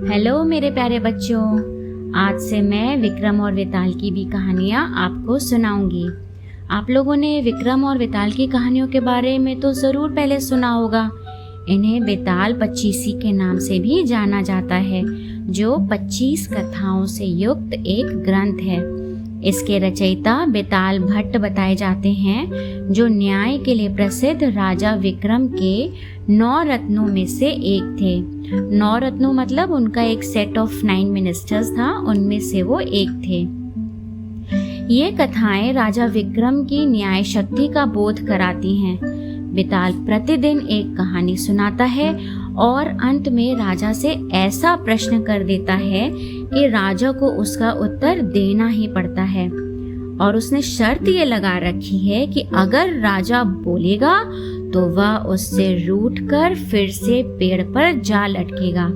Hello मेरे प्यारे बच्चों, आज से मैं विक्रम और वेताल की भी कहानियाँ आपको सुनाऊंगी। आप लोगों ने विक्रम और वेताल की कहानियों के बारे में तो ज़रूर पहले सुना होगा। इन्हें बेताल पच्चीसी के नाम से भी जाना जाता है, जो 25 कथाओं से युक्त एक ग्रंथ है। इसके रचयिता बेताल भट्ट बताए जाते हैं, जो न्याय के लिए प्रसिद्ध राजा विक्रम के 9 रत्नों में से एक थे। 9 रत्नों मतलब उनका एक सेट ऑफ 9 मिनिस्टर्स था, उनमें से वो एक थे। ये कथाएं राजा विक्रम की न्याय शक्ति का बोध कराती हैं। बेताल प्रतिदिन एक कहानी सुनाता है और अंत में राजा से ऐसा प्रश्न कर देता है कि राजा को उसका उत्तर देना ही पड़ता है। और उसने शर्त ये लगा रखी है कि अगर राजा बोलेगा तो वह उससे रूठकर फिर से पेड़ पर जा लटकेगा।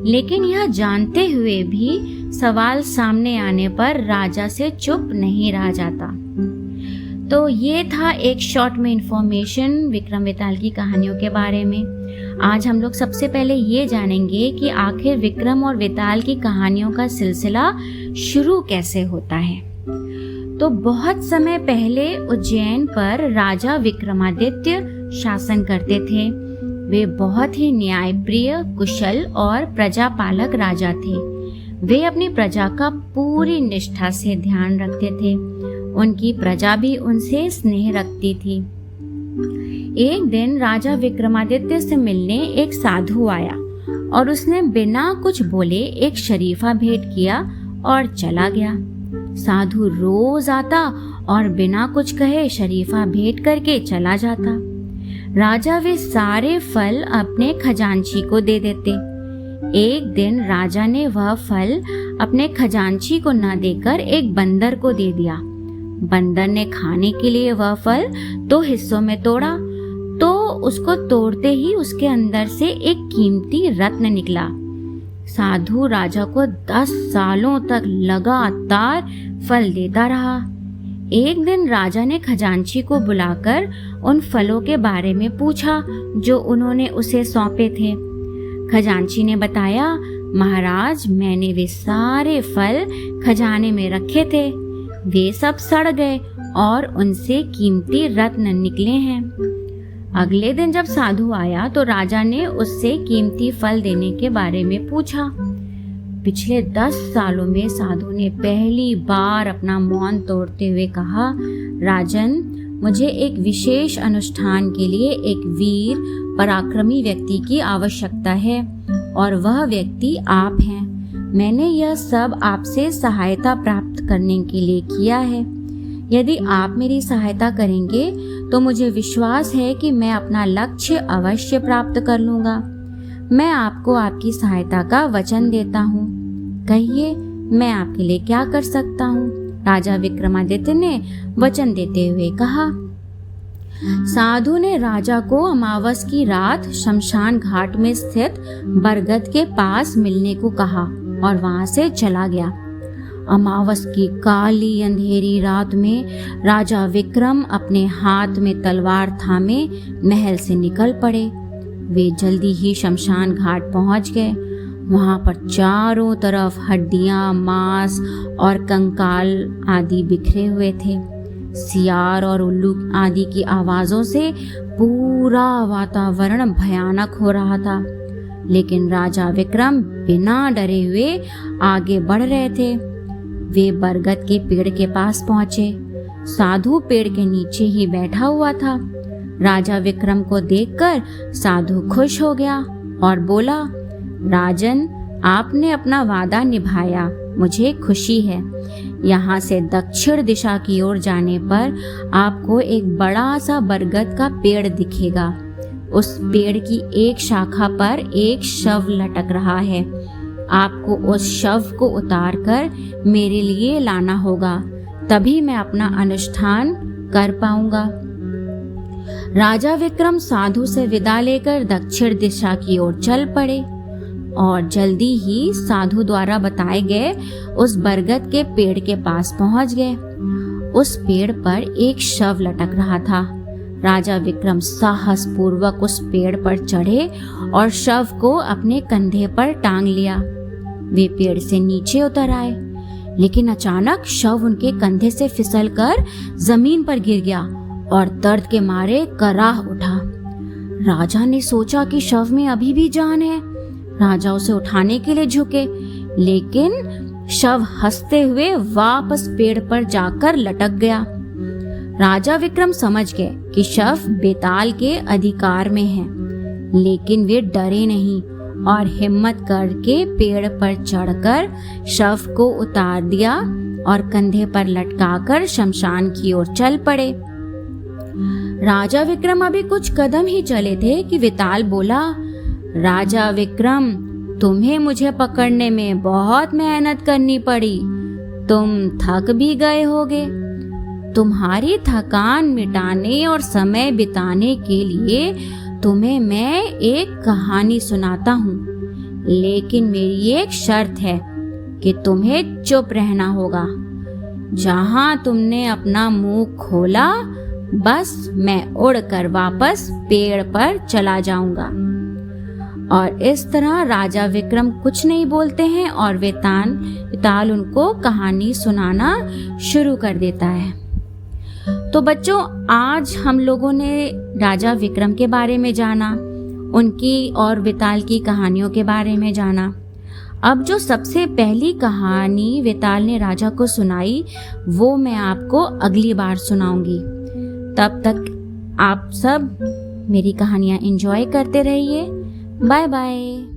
लेकिन यह जानते हुए भी सवाल सामने आने पर राजा से चुप नहीं रह जाता। तो ये था एक शॉर्ट में इंफॉर्मेशन विक्रम वेताल की कहानियों के बारे में। आज हम लोग सबसे पहले ये जानेंगे कि आखिर विक्रम और वेताल की कहानियों का सिलसिला शुरू कैसे होता है। तो बहुत समय पहले उज्जैन पर राजा विक्रमादित्य शासन करते थे। वे बहुत ही न्यायप्रिय, कुशल और प्रजापालक राजा थे। वे अपनी प्रजा का पूरी निष्ठा से ध्यान रखते थे। उनकी प्रजा भी उनसे स्नेह रखती थी। एक दिन राजा विक्रमादित्य से मिलने एक साधु आया और उसने बिना कुछ बोले एक शरीफा भेंट किया और चला गया। साधु रोज आता और बिना कुछ कहे शरीफा भेंट करके चला जाता। राजा वे सारे फल अपने खजांची को दे देते। एक दिन राजा ने वह फल अपने खजांची को न देकर एक बंदर को दे दिया। बंदर ने खाने के लिए वह फल 2 हिस्सों में तोड़ा, तो उसको तोड़ते ही उसके अंदर से एक कीमती रत्न निकला। साधु राजा को 10 सालों तक लगातार फल देता रहा। एक दिन राजा ने खजांची को बुलाकर उन फलों के बारे में पूछा जो उन्होंने उसे सौंपे थे। खजांची ने बताया, महाराज, मैंने वे सारे फल खजाने में रखे थे। वे सब सड़ गए और उनसे कीमती रत्न निकले हैं। अगले दिन जब साधु आया तो राजा ने उससे कीमती फल देने के बारे में पूछा। पिछले 10 सालों में साधु ने पहली बार अपना मौन तोड़ते हुए कहा, राजन, मुझे एक विशेष अनुष्ठान के लिए एक वीर पराक्रमी व्यक्ति की आवश्यकता है और वह व्यक्ति आप हैं। मैंने यह सब आपसे सहायता प्राप्त करने के लिए किया है। यदि आप मेरी सहायता करेंगे तो मुझे विश्वास है कि मैं अपना लक्ष्य अवश्य प्राप्त कर लूँगा। मैं आपको आपकी सहायता का वचन देता हूँ। कहिए, मैं आपके लिए क्या कर सकता हूँ? राजा विक्रमादित्य ने वचन देते हुए कहा। साधु ने राजा को अमावस की रात शमशान घाट में स्थित बरगद के पास मिलने को कहा और वहां से चला गया। अमावस की काली अंधेरी रात में राजा विक्रम अपने हाथ में तलवार थामे महल से निकल पड़े। वे जल्दी ही शमशान घाट पहुंच गए। वहां पर चारों तरफ हड्डियां, मांस और कंकाल आदि बिखरे हुए थे। सियार और उल्लू आदि की आवाजों से पूरा वातावरण भयानक हो रहा था। लेकिन राजा विक्रम बिना डरे हुए आगे बढ़ रहे थे। वे बरगद के पेड़ के पास पहुंचे। साधु पेड़ के नीचे ही बैठा हुआ था। राजा विक्रम को देखकर साधु खुश हो गया और बोला, राजन, आपने अपना वादा निभाया, मुझे खुशी है। यहाँ से दक्षिण दिशा की ओर जाने पर आपको एक बड़ा सा बरगद का पेड़ दिखेगा। उस पेड़ की एक शाखा पर एक शव लटक रहा है। आपको उस शव को उतारकर मेरे लिए लाना होगा, तभी मैं अपना अनुष्ठान कर पाऊंगा। राजा विक्रम साधु से विदा लेकर दक्षिण दिशा की ओर चल पड़े और जल्दी ही साधु द्वारा बताए गए उस बरगद के पेड़ के पास पहुंच गए। उस पेड़ पर एक शव लटक रहा था। राजा विक्रम साहस पूर्वक उस पेड़ पर चढ़े और शव को अपने कंधे पर टांग लिया। वे पेड़ से नीचे उतर आए, लेकिन अचानक शव उनके कंधे से फिसलकर जमीन पर गिर गया और दर्द के मारे कराह उठा। राजा ने सोचा कि शव में अभी भी जान है। राजा उसे उठाने के लिए झुके, लेकिन शव हंसते हुए वापस पेड़ पर जाकर लटक गया। राजा विक्रम समझ गए कि शव बेताल के अधिकार में है, लेकिन वे डरे नहीं और हिम्मत करके पेड़ पर चढ़कर शव को उतार दिया और कंधे पर लटकाकर शमशान की ओर चल पड़े। राजा विक्रम अभी कुछ कदम ही चले थे कि वेताल बोला, राजा विक्रम, तुम्हें मुझे पकड़ने में बहुत मेहनत करनी पड़ी। तुम थक भी गए होगे। तुम्हारी थकान मिटाने और समय बिताने के लिए तुम्हें मैं एक कहानी सुनाता हूँ, लेकिन मेरी एक शर्त है कि तुम्हें चुप रहना होगा। जहाँ तुमने अपना मुंह खोला, बस मैं उड़कर वापस पेड़ पर चला जाऊंगा। और इस तरह राजा विक्रम कुछ नहीं बोलते हैं और वेताल उनको कहानी सुनाना शुरू कर देता है। तो बच्चों, आज हम लोगों ने राजा विक्रम के बारे में जाना, उनकी और वेताल की कहानियों के बारे में जाना। अब जो सबसे पहली कहानी वेताल ने राजा को सुनाई, वो मैं आपको अगली बार सुनाऊंगी। तब तक आप सब मेरी कहानियाँ एंजॉय करते रहिए। Bye bye.